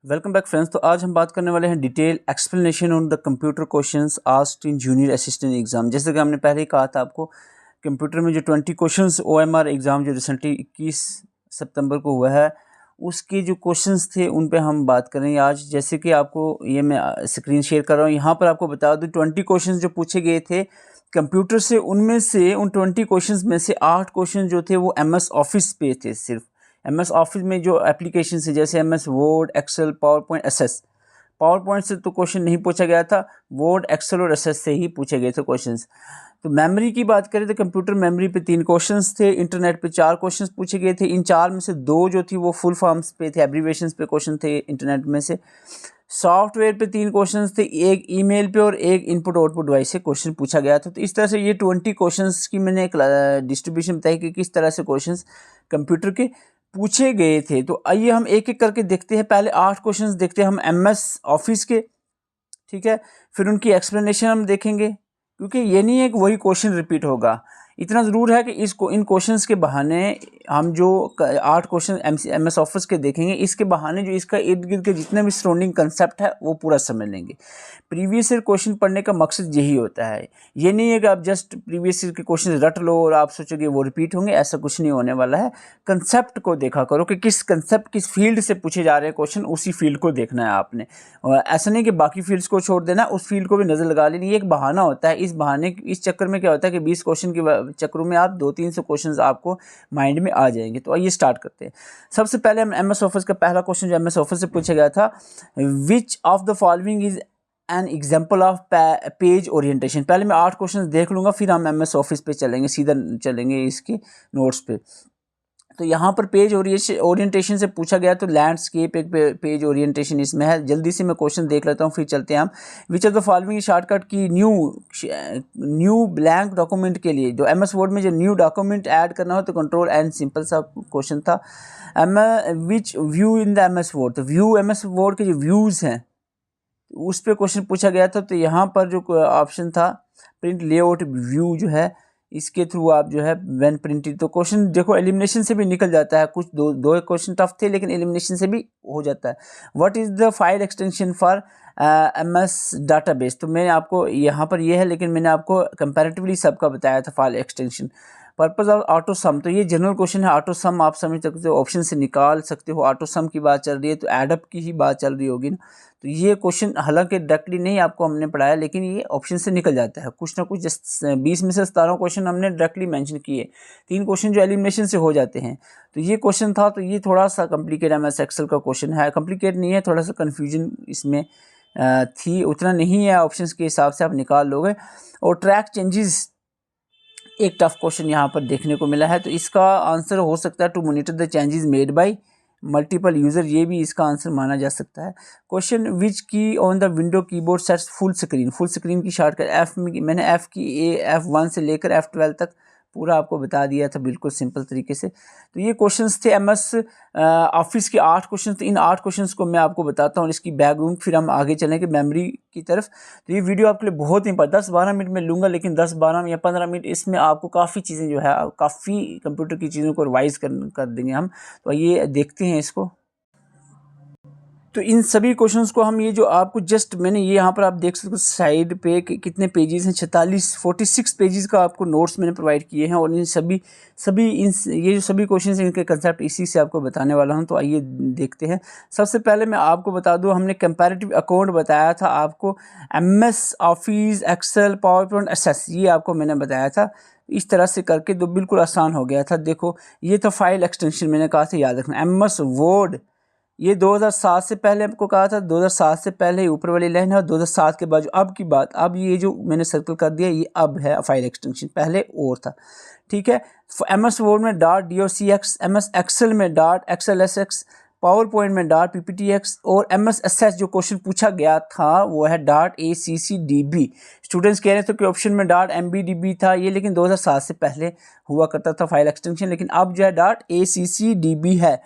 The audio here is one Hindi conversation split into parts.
Welcome back friends. तो आज हम बात करने वाले हैं detail explanation on the computer questions asked in junior assistant exam. जैसे कि हमने पहले ही कहा था आपको, कंप्यूटर में जो 20 क्वेश्चंस ओएमआर एग्ज़ाम जो रिसेंटली 21 सितंबर को हुआ है, उसके जो क्वेश्चंस थे उन पे हम बात करेंगे आज। जैसे कि आपको ये मैं स्क्रीन शेयर कर रहा हूँ, यहाँ पर आपको बता दूँ 20 क्वेश्चन जो पूछे गए थे कंप्यूटर से, उनमें से उन 20 क्वेश्चन में से 8 क्वेश्चन जो थे वो MS ऑफिस पे थे। सिर्फ MS ऑफिस में जो एप्लीकेशन है जैसे MS Word, Excel, PowerPoint, SS। PowerPoint से तो क्वेश्चन नहीं पूछा गया था, वर्ड, एक्सेल और SS से ही पूछे गए थे क्वेश्चंस। तो मेमोरी की बात करें तो कंप्यूटर मेमोरी पे 3 क्वेश्चंस थे, इंटरनेट पे 4 क्वेश्चंस पूछे गए थे। इन 4 में से 2 जो थी वो फुल फॉर्म्स पे थे, एब्रीविएशंस पे क्वेश्चन थे इंटरनेट में से। सॉफ्टवेयर पे 3 क्वेश्चंस थे, एक ईमेल पे और एक इनपुट आउटपुट डिवाइस से क्वेश्चन पूछा गया था। तो इस तरह से ये 20 क्वेश्चंस की मैंने एक डिस्ट्रीब्यूशन बताई कि किस तरह से क्वेश्चंस कंप्यूटर के पूछे गए थे। तो आइए हम एक एक करके देखते हैं। पहले 8 क्वेश्चंस देखते हैं हम MS ऑफिस के, ठीक है। फिर उनकी एक्सप्लेनेशन हम देखेंगे, क्योंकि ये नहीं है कि वही क्वेश्चन रिपीट होगा। इतना ज़रूर है कि इन क्वेश्चंस के बहाने हम जो 8 क्वेश्चन MS ऑफिस के देखेंगे, इसके बहाने जो इसका इर्द गिर्द के जितने भी सराउंडिंग कंसेप्ट है वो पूरा समझ लेंगे। प्रीवियस ईयर क्वेश्चन पढ़ने का मकसद यही होता है। ये नहीं है कि आप जस्ट प्रीवियस ईयर के क्वेश्चन रट लो और आप सोचोगे वो रिपीट होंगे, ऐसा कुछ नहीं होने वाला है। कंसेप्ट को देखा करो कि किस कंसेप्ट, किस फील्ड से पूछे जा रहे हैं क्वेश्चन, उसी फील्ड को देखना है आपने। और ऐसा नहीं कि बाकी फील्ड्स को छोड़ देना, उस फील्ड को भी नज़र लगा लेनी। ये एक बहाना होता है। इस चक्कर में क्या होता है कि 20 क्वेश्चन के चक्करों में आप 200-300 क्वेश्चन आपको माइंड में आ जाएंगे। तो आइए स्टार्ट करते हैं। सबसे पहले हम MS ऑफिस का पहला क्वेश्चन जो MS ऑफिस से पूछा गया था, which of the following is an example of page orientation. पहले मैं 8 क्वेश्चन देख लूँगा, फिर हम MS ऑफिस पे चलेंगे, सीधा चलेंगे इसके नोट्स पे। तो यहाँ पर पेज ओरिएंटेशन से पूछा गया, तो लैंडस्केप एक पेज ओरिएंटेशन इसमें है। जल्दी से मैं क्वेश्चन देख लेता हूँ, फिर चलते हैं हम। Which of the following shortcut की न्यू ब्लैंक डॉक्यूमेंट के लिए, जो MS वर्ड में जो न्यू डॉक्यूमेंट ऐड करना हो तो कंट्रोल एंड, सिंपल सा क्वेश्चन था। Which view in the MS word, तो व्यू MS वर्ड के जो व्यूज़ हैं उस पर क्वेश्चन पूछा गया था। तो यहाँ पर जो ऑप्शन था प्रिंट लेआउट व्यू जो है, इसके थ्रू आप जो है व्हेन प्रिंटेड, तो क्वेश्चन देखो एलिमिनेशन से भी निकल जाता है। कुछ दो क्वेश्चन टफ थे लेकिन एलिमिनेशन से भी हो जाता है। What is the file extension for MS database, तो मैंने आपको यहाँ पर ये है, लेकिन मैंने आपको कंपैरेटिवली सबका बताया था file extension. Purpose of auto सम, तो ये जनरल क्वेश्चन है। ऑटो सम आप समझ सकते हो, ऑप्शन से निकाल सकते हो। ऑटो सम की बात चल रही है तो एडअप की ही बात चल रही होगी ना। तो ये क्वेश्चन हालांकि डायरेक्टली नहीं आपको हमने पढ़ाया, लेकिन ये ऑप्शन से निकल जाता है कुछ ना कुछ। 20 में से 17 क्वेश्चन हमने डायरेक्टली मेंशन किए, 3 क्वेश्चन जो एलिमिनेशन से हो जाते हैं। तो ये क्वेश्चन था, तो ये थोड़ा सा कॉम्प्लिकेट MS एक्सेल का क्वेश्चन है। कॉम्प्लिकेट नहीं है, थोड़ा सा कन्फ्यूजन इसमें थी, उतना नहीं है। ऑप्शंस के हिसाब से आप निकाल लोगे। और ट्रैक चेंजेस एक टफ क्वेश्चन यहाँ पर देखने को मिला है, तो इसका आंसर हो सकता है to monitor the changes made by multiple user, ये भी इसका आंसर माना जा सकता है। क्वेश्चन विच की on the window keyboard sets full screen, full screen की शॉर्टकट F में, मैंने F1 से लेकर F12 तक पूरा आपको बता दिया था बिल्कुल सिंपल तरीके से। तो ये क्वेश्चंस थे MS ऑफिस के 8 क्वेश्चन थे। इन 8 क्वेश्चंस को मैं आपको बताता हूँ इसकी बैकग्राउंड, फिर हम आगे चलेंगे मेमोरी की तरफ। तो ये वीडियो आपके लिए बहुत ही 10-12 मिनट में लूँगा, लेकिन 10-12 या 15 मिनट इसमें आपको काफ़ी चीज़ें जो है, काफ़ी कंप्यूटर की चीज़ों को रिवाइज कर देंगे हम। तो ये देखते हैं इसको। तो इन सभी क्वेश्चंस को हम, ये जो आपको जस्ट मैंने ये यहाँ पर आप देख सकते हो साइड पे कितने पेजेस हैं, 46 पेजेस का आपको नोट्स मैंने प्रोवाइड किए हैं। और इन ये जो सभी क्वेश्चंस हैं, इनके कंसेप्ट इसी से आपको बताने वाला हूँ। तो आइए देखते हैं। सबसे पहले मैं आपको बता दूँ, हमने कंपैरेटिव अकाउंट बताया था आपको, MS Office, Excel, PowerPoint, SS, ये आपको मैंने बताया था। इस तरह से करके तो बिल्कुल आसान हो गया था। देखो ये तो फाइल एक्सटेंशन मैंने कहा था, याद रखना। MS वर्ड ये 2007 से पहले आपको कहा था, 2007 से पहले ऊपर वाली लाइन है, और 2007 के बाद अब की बात, अब ये जो मैंने सर्कल कर दिया ये अब है फाइल एक्सटेंशन, पहले और था, ठीक है। MS वर्ड में .docx, MS एक्सेल में .xlsx, पावर पॉइंट में .pptx, और MS SS जो क्वेश्चन पूछा गया था वो है .accdb। स्टूडेंट्स कह रहे थे कि ऑप्शन में .mbdb था ये, लेकिन 2007 से पहले हुआ करता था फाइल एक्सटेंशन, लेकिन अब जो है .accdb है।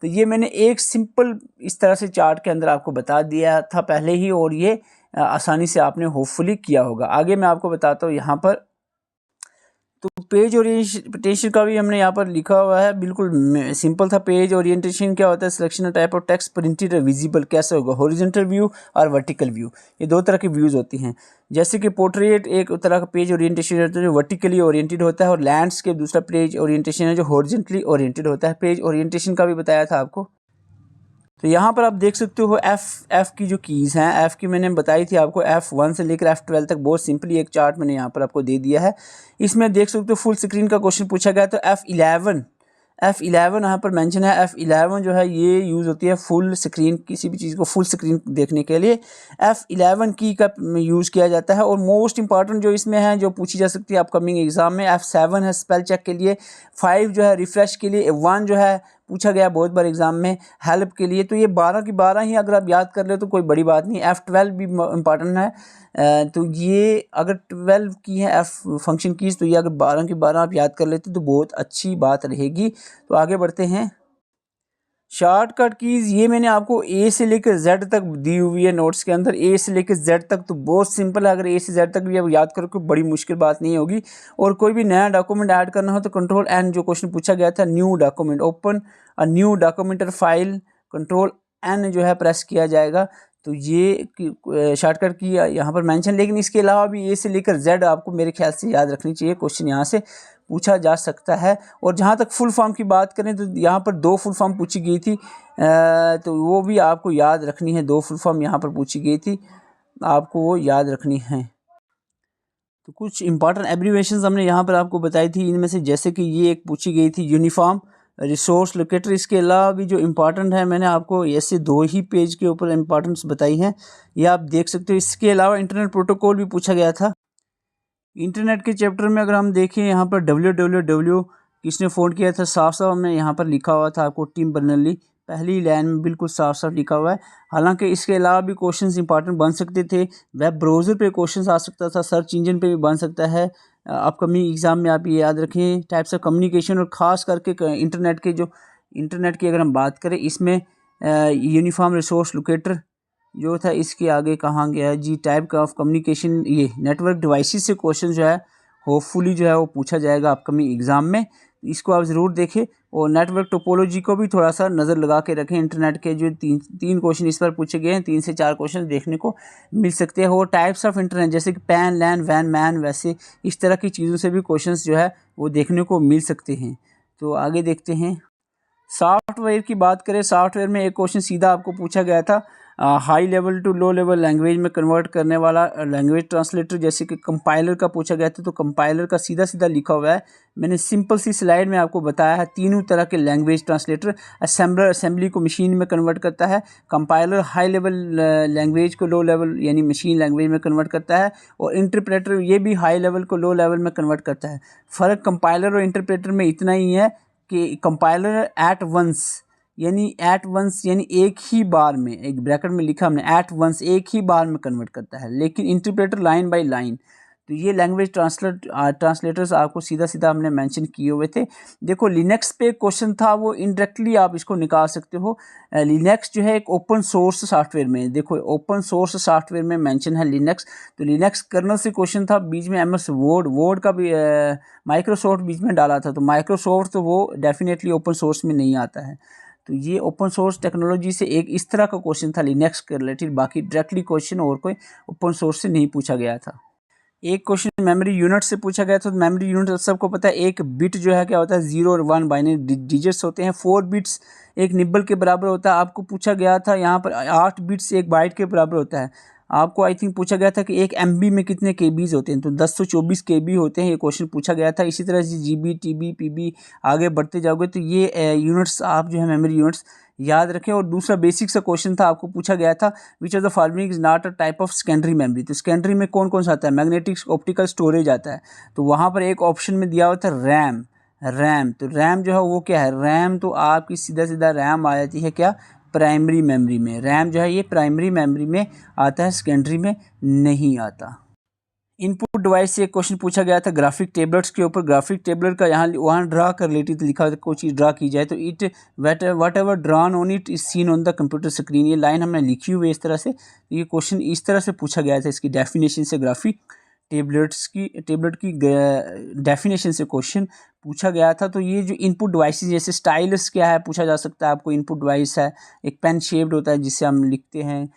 तो ये मैंने एक सिंपल इस तरह से चार्ट के अंदर आपको बता दिया था पहले ही, और ये आसानी से आपने होपफुली किया होगा। आगे मैं आपको बताता हूँ यहाँ पर। तो पेज ओरिएंटेशन का भी हमने यहाँ पर लिखा हुआ है, बिल्कुल सिंपल था। पेज ओरिएंटेशन क्या होता है? Selection of type of text printed visible कैसे होगा? हॉरिजॉन्टल व्यू और वर्टिकल व्यू, ये दो तरह के व्यूज़ होती हैं। जैसे कि पोर्ट्रेट एक तरह का पेज ओरिएंटेशन होता है जो वर्टिकली ओरिएंटेड होता है, और लैंडस्केप दूसरा पेज ओरिएंटेशन है जो हॉरिजॉन्टली ओरिएंटेड होता है। पेज ओरिएंटेशन का भी बताया था आपको। तो यहाँ पर आप देख सकते हो एफ़ की जो कीज़ हैं, एफ़ की मैंने बताई थी आपको, F1 से लेकर F12 तक बहुत सिंपली एक चार्ट मैंने यहाँ पर आपको दे दिया है। इसमें देख सकते हो फुल स्क्रीन का क्वेश्चन पूछा गया, तो F11 यहाँ पर मेंशन है। F11 जो है ये यूज़ होती है फुल स्क्रीन, किसी भी चीज़ को फुल स्क्रीन देखने के लिए F11 की का यूज़ किया जाता है। और मोस्ट इंपॉर्टेंट जो इसमें है, जो पूछी जा सकती है अपकमिंग एग्ज़ाम में, F7 है स्पेल चेक के लिए, 5 जो है रिफ़्रेश के लिए, 1 जो है पूछा गया बहुत बार एग्जाम में हेल्प के लिए। तो ये 12 की 12 ही अगर आप याद कर ले तो कोई बड़ी बात नहीं। F12 भी इम्पॉर्टेंट है, तो ये अगर 12 की है F फंक्शन कीज़, तो ये अगर 12 की 12 आप याद कर लेते तो बहुत अच्छी बात रहेगी। तो आगे बढ़ते हैं। शॉर्टकट कीज़ ये मैंने आपको A से लेकर Z तक दी हुई है नोट्स के अंदर, A से लेकर Z तक, तो बहुत सिंपल है। अगर A से Z तक भी आप याद करो कोई बड़ी मुश्किल बात नहीं होगी। और कोई भी नया डॉक्यूमेंट ऐड करना हो तो कंट्रोल N, जो क्वेश्चन पूछा गया था new document, open a new document और फाइल, कंट्रोल N जो है प्रेस किया जाएगा। तो ये शॉर्टकट की यहाँ पर मेंशन, लेकिन इसके अलावा भी A से लेकर Z आपको मेरे ख्याल से याद रखनी चाहिए, क्वेश्चन यहाँ से पूछा जा सकता है। और जहाँ तक फुल फॉर्म की बात करें तो यहाँ पर 2 फुल फॉर्म पूछी गई थी, तो वो भी आपको याद रखनी है। 2 फुल फॉर्म यहाँ पर पूछी गई थी, आपको वो याद रखनी है। तो कुछ इंपॉर्टेंट एब्रीवेशंस हमने यहाँ पर आपको बताई थी, इनमें से जैसे कि ये एक पूछी गई थी यूनिफॉर्म रिसोर्स लोकेटर। इसके अलावा भी जो इम्पॉर्टेंट है मैंने आपको ऐसे 2 ही पेज के ऊपर इम्पॉर्टेंस बताई हैं, ये आप देख सकते हो। इसके अलावा इंटरनेट प्रोटोकॉल भी पूछा गया था। इंटरनेट के चैप्टर में अगर हम देखें यहाँ पर www किसने फ़ोन किया था, साफ साफ हमने यहाँ पर लिखा हुआ था आपको, टिम बर्नर्ली, पहली लाइन में बिल्कुल साफ साफ लिखा हुआ है। हालांकि इसके अलावा भी क्वेश्चंस इंपॉर्टेंट बन सकते थे, वेब ब्राउज़र पे क्वेश्चंस आ सकता था, सर्च इंजन पे भी बन सकता है। अपकमिंग एग्ज़ाम में आप ये याद रखें। टाइप्स ऑफ कम्युनिकेशन, और ख़ास करके इंटरनेट की अगर हम बात करें, इसमें यूनिफॉर्म रिसोर्स लोकेटर जो था, इसके आगे कहाँ गया जी, टाइप ऑफ कम्युनिकेशन, ये नेटवर्क डिवाइसेस से क्वेश्चन जो है होपफुली जो है वो पूछा जाएगा अपकमिंग एग्ज़ाम में, इसको आप ज़रूर देखें। और नेटवर्क टोपोलॉजी को भी थोड़ा सा नज़र लगा के रखें। इंटरनेट के जो तीन क्वेश्चन इस पर पूछे गए हैं, 3 से 4 क्वेश्चन देखने को मिल सकते हैं। और टाइप्स ऑफ इंटरनेट जैसे कि पैन, लैन, वैन, मैन, वैसे इस तरह की चीज़ों से भी क्वेश्चन जो है वो देखने को मिल सकते हैं। तो आगे देखते हैं। सॉफ्टवेयर की बात करें, सॉफ्टवेयर में एक क्वेश्चन सीधा आपको पूछा गया था, high level to low level language में कन्वर्ट करने वाला लैंग्वेज ट्रांसलेटर, जैसे कि कंपाइलर का पूछा गया था। तो कंपाइलर का सीधा सीधा लिखा हुआ है, मैंने सिंपल सी स्लाइड में आपको बताया है। तीनों तरह के लैंग्वेज ट्रांसलेटर, असेंबलर असेंबली को मशीन में कन्वर्ट करता है, कंपाइलर हाई लेवल लैंग्वेज को लो लेवल यानी मशीन लैंग्वेज में कन्वर्ट करता है, और इंटरप्रेटर ये भी हाई लेवल को लो लेवल में कन्वर्ट करता है। फ़र्क कंपाइलर और इंटरप्रेटर में इतना ही है कि कंपाइलर एट वंस यानी एक ही बार में, एक ब्रैकेट में लिखा हमने एट वंस, एक ही बार में कन्वर्ट करता है, लेकिन इंटरप्रेटर लाइन बाय लाइन। तो ये लैंग्वेज ट्रांसलेटर्स आपको सीधा सीधा हमने मेंशन किए हुए थे। देखो लिनक्स पे क्वेश्चन था, वो इनडायरेक्टली आप इसको निकाल सकते हो। लिनक्स जो है एक ओपन सोर्स सॉफ्टवेयर में, देखो ओपन सोर्स सॉफ्टवेयर में मेंशन है लिनक्स। तो लिनक्स कर्नल से क्वेश्चन था, बीच में MS वर्ड का भी माइक्रोसॉफ्ट बीच में डाला था। तो माइक्रोसॉफ्ट तो वो डेफिनेटली ओपन सोर्स में नहीं आता है। तो ये ओपन सोर्स टेक्नोलॉजी से एक इस तरह का क्वेश्चन था लिनक्स के रिलेटेड, बाकी डायरेक्टली क्वेश्चन और कोई ओपन सोर्स से नहीं पूछा गया था। एक क्वेश्चन मेमोरी यूनिट से पूछा गया था। तो मेमोरी यूनिट सबको पता है, एक बिट जो है क्या होता है 0 और 1 बाइनरी डिजिट्स होते हैं। 4 बिट्स एक निब्बल के बराबर होता है। आपको पूछा गया था यहाँ पर 8 बिट्स एक बाइट के बराबर होता है। आपको आई थिंक पूछा गया था कि 1 MB में कितने KBs होते हैं, तो 1024 KB होते हैं, ये क्वेश्चन पूछा गया था। इसी तरह से GB, TB, PB आगे बढ़ते जाओगे तो ये यूनिट्स आप जो है मेमोरी यूनिट्स याद रखें। और दूसरा बेसिक सा क्वेश्चन था, आपको पूछा गया था which of the following is not a type of secondary memory. तो सेकेंडरी में कौन कौन सा आता है, मैग्नेटिक ऑप्टिकल स्टोरेज आता है। तो वहाँ पर एक ऑप्शन में दिया हुआ था रैम। तो रैम जो है वो क्या है, रैम तो आपकी सीधा सीधा रैम आ जाती है क्या, प्राइमरी मेमोरी में। रैम जो है ये प्राइमरी मेमोरी में आता है, सेकेंडरी में नहीं आता। इनपुट डिवाइस से एक क्वेश्चन पूछा गया था ग्राफिक टेबलेट्स के ऊपर। ग्राफिक टेबलेट का वहाँ ड्रा कर रिलेटेड लिखा हुआ था, कोई चीज़ ड्रा की जाए तो it what ever drawn on it is seen on the computer screen. ये लाइन हमने लिखी हुई है इस तरह से। ये क्वेश्चन इस तरह से पूछा गया था, इसकी डेफिनेशन से ग्राफिक टेबलेट की डेफिनेशन से क्वेश्चन पूछा गया था। तो ये जो इनपुट डिवाइसेस, जैसे स्टाइलस क्या है पूछा जा सकता है आपको। इनपुट डिवाइस है, एक पेन शेप्ड होता है जिससे हम लिखते हैं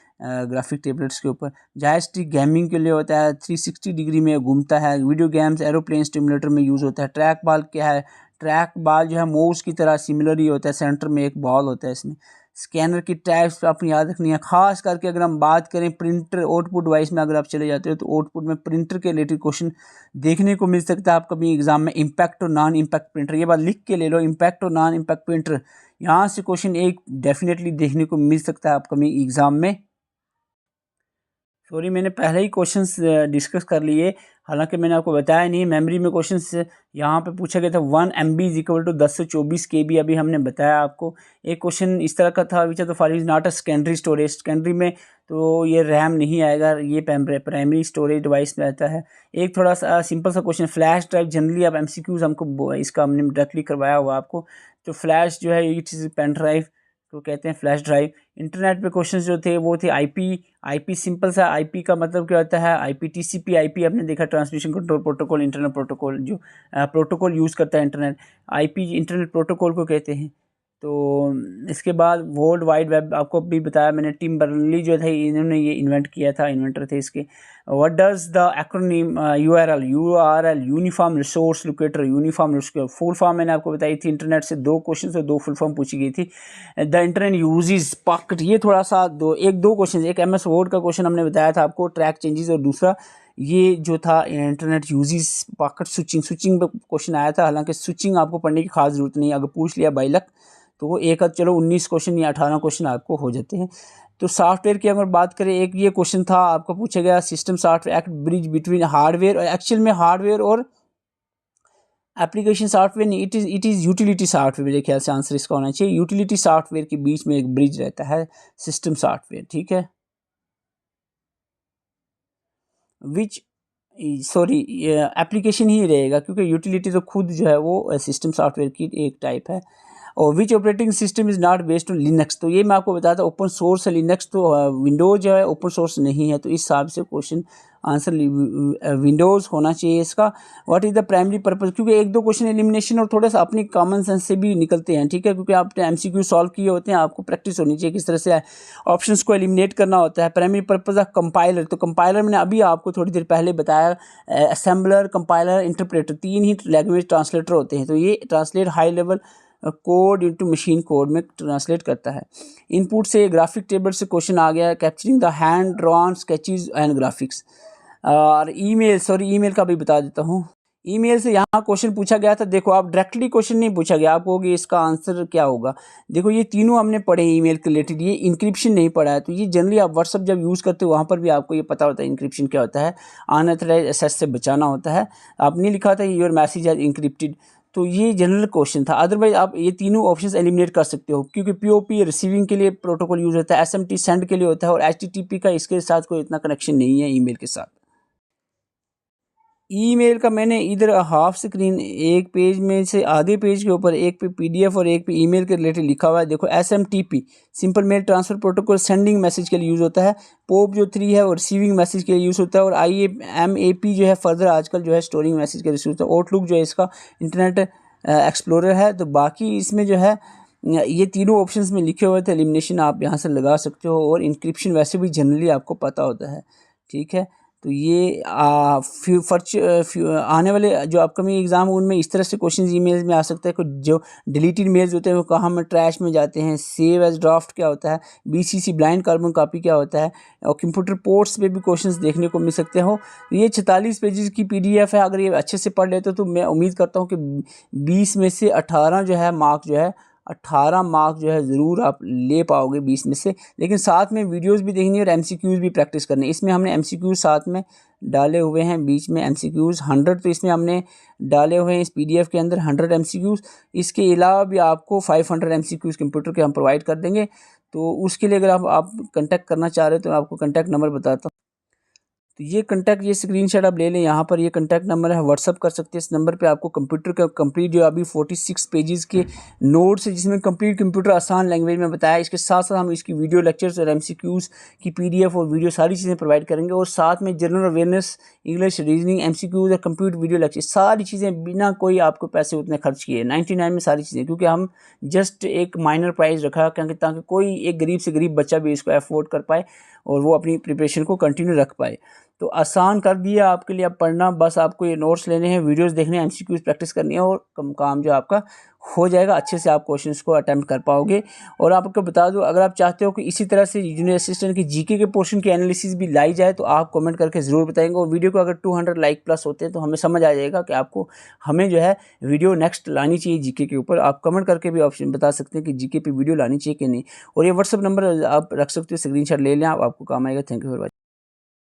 ग्राफिक टेबलेट्स के ऊपर। जॉयस्टिक गेमिंग के लिए होता है, 360 डिग्री में घूमता है। वीडियो गेम्स एरोप्लेन स्टिमुलेटर में यूज़ होता है। ट्रैक बॉल क्या है, ट्रैक बॉल जो है माउस की तरह सिमिलर ही होता है, सेंटर में एक बॉल होता है इसमें। स्कैनर की टाइप्स आपने याद रखनी है, खास करके अगर हम बात करें प्रिंटर आउटपुट डिवाइस में अगर आप चले जाते हो तो आउटपुट में प्रिंटर के रिलेटेड क्वेश्चन देखने को मिल सकता है आप कभी एग्जाम में। इम्पैक्ट और नॉन इम्पैक्ट प्रिंटर, ये बात लिख के ले लो, इम्पैक्ट और नॉन इम्पैक्ट प्रिंटर, यहाँ से क्वेश्चन एक डेफिनेटली देखने को मिल सकता है आपका एग्जाम में। सॉरी, मैंने पहले ही क्वेश्चंस डिस्कस कर लिए, हालांकि मैंने आपको बताया नहीं। मेमोरी में क्वेश्चंस यहाँ पे पूछा गया था 1 MB इज इक्वल टू 10 से 24 KB, अभी हमने बताया आपको। एक क्वेश्चन इस तरह का था, which are the following is not a secondary storage. Secondary में तो ये रैम नहीं आएगा, ये प्राइमरी स्टोरेज डिवाइस में आता है। एक थोड़ा सा सिंपल सा क्वेश्चन, फ्लैश ड्राइव जनरली आप MCQs हमको इसका हमने डायरेक्टली करवाया हुआ आपको। तो फ्लैश जो है इट इज़ पेन ड्राइव, तो कहते हैं फ्लैश ड्राइव। इंटरनेट पे क्वेश्चंस जो थे वो थे आईपी सिंपल सा आईपी का मतलब क्या होता है, आईपी TCP आईपी आपने देखा, transmission control protocol, internet protocol, जो प्रोटोकॉल यूज़ करता है इंटरनेट, आईपी इंटरनेट प्रोटोकॉल को कहते हैं। तो इसके बाद वर्ल्ड वाइड वेब आपको भी बताया मैंने, टिम बर्नर्ली जो थे इन्होंने ये इन्वेंट किया था, इन्वेंटर थे इसके। What does the acronym URL uniform resource locator, uniform full form मैंने आपको बताई थी। इंटरनेट से 2 क्वेश्चन से 2 फुल फॉर्म पूछी गई थी। द इंटरनेट यूजेस पॉकेट, ये थोड़ा सा दो क्वेश्चन, एक MS वर्ड का क्वेश्चन हमने बताया था आपको, ट्रैक चेंजेस, और दूसरा ये जो था इंटरनेट यूजेस पॉकेट स्विचिंग पे क्वेश्चन आया था। हालांकि स्विचिंग आपको पढ़ने की खास जरूरत नहीं है, अगर पूछ लिया बाई लक तो वो एक चलो 19 क्वेश्चन या 18 क्वेश्चन आपको हो जाते हैं। तो सॉफ्टवेयर की अगर बात करें, एक ये क्वेश्चन था आपको पूछा गया, system software act bridge between hardware और एक्चुअल में हार्डवेयर और एप्लीकेशन सॉफ्टवेयर नहीं, इट इज़ यूटिलिटी सॉफ्टवेयर। मेरे ख्याल से आंसर इसका होना चाहिए, यूटिलिटी सॉफ्टवेयर के बीच में एक ब्रिज रहता है सिस्टम सॉफ्टवेयर, ठीक है। विच सॉरी एप्लीकेशन ही रहेगा, क्योंकि यूटिलिटी तो खुद जो है वो सिस्टम सॉफ्टवेयर की एक टाइप है। और which operating system is not based on Linux, तो ये मैं आपको बताया था ओपन सोर्स है लिनक्स, तो विंडोज़ जो है ओपन सोर्स नहीं है, तो इस हिसाब से क्वेश्चन आंसर विंडोज़ होना चाहिए इसका। What is the primary purpose, क्योंकि 1-2 क्वेश्चन एलिमिनेशन और थोड़ा सा अपनी कॉमन सेंस से भी निकलते हैं, ठीक है, क्योंकि आपने MCQ सॉल्व किए होते हैं, आपको प्रैक्टिस होनी चाहिए किस तरह से ऑप्शंस को एलिमिनेट करना होता है। प्राइमरी पर्पज़ ऑफ कंपाइलर, तो कंपाइलर मैंने अभी आपको थोड़ी देर पहले बताया, असेंबलर, कंपाइलर, इंटरप्रेटर, 3 ही लैंग्वेज ट्रांसलेटर होते हैं। तो ये translate high level code into machine code में ट्रांसलेट करता है। इनपुट से ग्राफिक टेबल से क्वेश्चन आ गया, capturing the hand drawn sketches and graphics. और ईमेल का भी बता देता हूँ। ईमेल से यहाँ क्वेश्चन पूछा गया था, देखो आप डायरेक्टली क्वेश्चन नहीं पूछा गया, आप कहोगे इसका आंसर क्या होगा। देखो ये तीनों हमने पढ़े ईमेल के रिलेटेड, ये इंक्रिप्शन नहीं पढ़ा है, तो ये जनरली आप व्हाट्सअप जब यूज़ करते हो वहाँ पर भी आपको ये पता होता है इंक्रिप्शन क्या होता है, अनऑथराइज्ड एक्सेस से बचाना होता है। आपने लिखा था योर मैसेज हैज इंक्रिप्टेड, तो ये जनरल क्वेश्चन था। अदरवाइज आप ये तीनों ऑप्शंस एलिमिनेट कर सकते हो, क्योंकि POP रिसीविंग के लिए प्रोटोकॉल यूज़ होता है, SMT सेंड के लिए होता है, और HTTP का इसके साथ कोई इतना कनेक्शन नहीं है ईमेल के साथ। ईमेल का मैंने इधर हाफ स्क्रीन, एक पेज में से आधे पेज के ऊपर एक पे PDF और एक पे ईमेल के रिलेटेड लिखा हुआ है। देखो SMTP simple mail transfer protocol sending message के लिए यूज़ होता है। POP जो 3 है और रिसीविंग मैसेज के लिए यूज़ होता है। और IMAP जो है फर्दर आजकल जो है स्टोरिंग मैसेज के लिए यूज़ होता है। आउटलुक जो है इसका इंटरनेट एक्सप्लोरर है। तो बाकी इसमें जो है ये तीनों ऑप्शंस में लिखे हुए थे, एलिमिनेशन आप यहाँ से लगा सकते हो, और इंक्रिप्शन वैसे भी जनरली आपको पता होता है, ठीक है। तो ये आने वाले जो अपकमिंग एग्ज़ाम उनमें इस तरह से क्वेश्चन ईमेल में आ सकता है। जो डिलीटेड मेल्स होते हैं वो कहाँ में ट्रैश में जाते हैं, सेव एज ड्राफ्ट क्या होता है, BCC ब्लाइंड कार्बन कॉपी क्या होता है, और कंप्यूटर पोर्ट्स पे भी क्वेश्चंस देखने को मिल सकते हो। ये 46 पेजेस की PDF है, अगर ये अच्छे से पढ़ लेते हो तो मैं उम्मीद करता हूँ कि 20 में से 18 जो है मार्क जो है 18 मार्क जो है ज़रूर आप ले पाओगे 20 में से। लेकिन साथ में वीडियोस भी देखनी है और MCQs भी प्रैक्टिस करनी है। इसमें हमने MCQs साथ में डाले हुए हैं, बीच में MCQs 100 तो इसमें हमने डाले हुए हैं इस PDF के अंदर 100 MCQs। इसके अलावा भी आपको 500 MCQs कंप्यूटर के हम प्रोवाइड कर देंगे। तो उसके लिए अगर आप कॉन्टैक्ट करना चाह रहे हो तो आपको कॉन्टैक्ट नंबर बताता हूँ। तो ये कंटैक्ट, ये स्क्रीनशॉट आप ले लें, यहाँ पर ये कंटैक्ट नंबर है, व्हाट्सअप कर सकते हैं इस नंबर पे। आपको कंप्यूटर का कंप्लीट जो अभी 46 पेजेस के नोट्स है जिसमें कंप्लीट कंप्यूटर आसान लैंग्वेज में बताया, इसके साथ साथ हम इसकी वीडियो लेक्चर्स और MCQs की PDF और वीडियो सारी चीज़ें प्रोवाइड करेंगे, और साथ में general awareness, English, reasoning, MCQs और कंप्यूटर वीडियो लेक्चर, सारी चीज़ें बिना कोई आपको पैसे उतने खर्च किए 99 में सारी चीज़ें, क्योंकि हम जस्ट एक माइनर प्राइस रखा क्योंकि ताकि कोई एक गरीब से गरीब बच्चा भी इसको अफोर्ड कर पाए और वो अपनी प्रिपरेशन को कंटिन्यू रख पाए। तो आसान कर दिया आपके लिए, अब पढ़ना बस, आपको ये नोट्स लेने हैं, वीडियोस देखने हैं, MCQs प्रैक्टिस करनी है, और काम जो आपका हो जाएगा, अच्छे से आप क्वेश्चंस को अटेम्प्ट कर पाओगे। और आपको बता दूं, अगर आप चाहते हो कि इसी तरह से जूनियर असिस्टेंट की GK के पोर्शन की एनालिसिस भी लाई जाए तो आप कमेंट करके ज़रूर बताएंगे, और वीडियो को अगर 200 लाइक प्लस होते हैं तो हमें समझ आ जाएगा कि आपको हमें जो है वीडियो नेक्स्ट लानी चाहिए GK के ऊपर। आप कमेंट करके भी ऑप्शन बता सकते हैं कि GK पे वीडियो लानी चाहिए कि नहीं। और ये व्हाट्सअप नंबर आप रख सकते हो, स्क्रीनशॉट ले लें, आपको काम आएगा। Thank you for watching.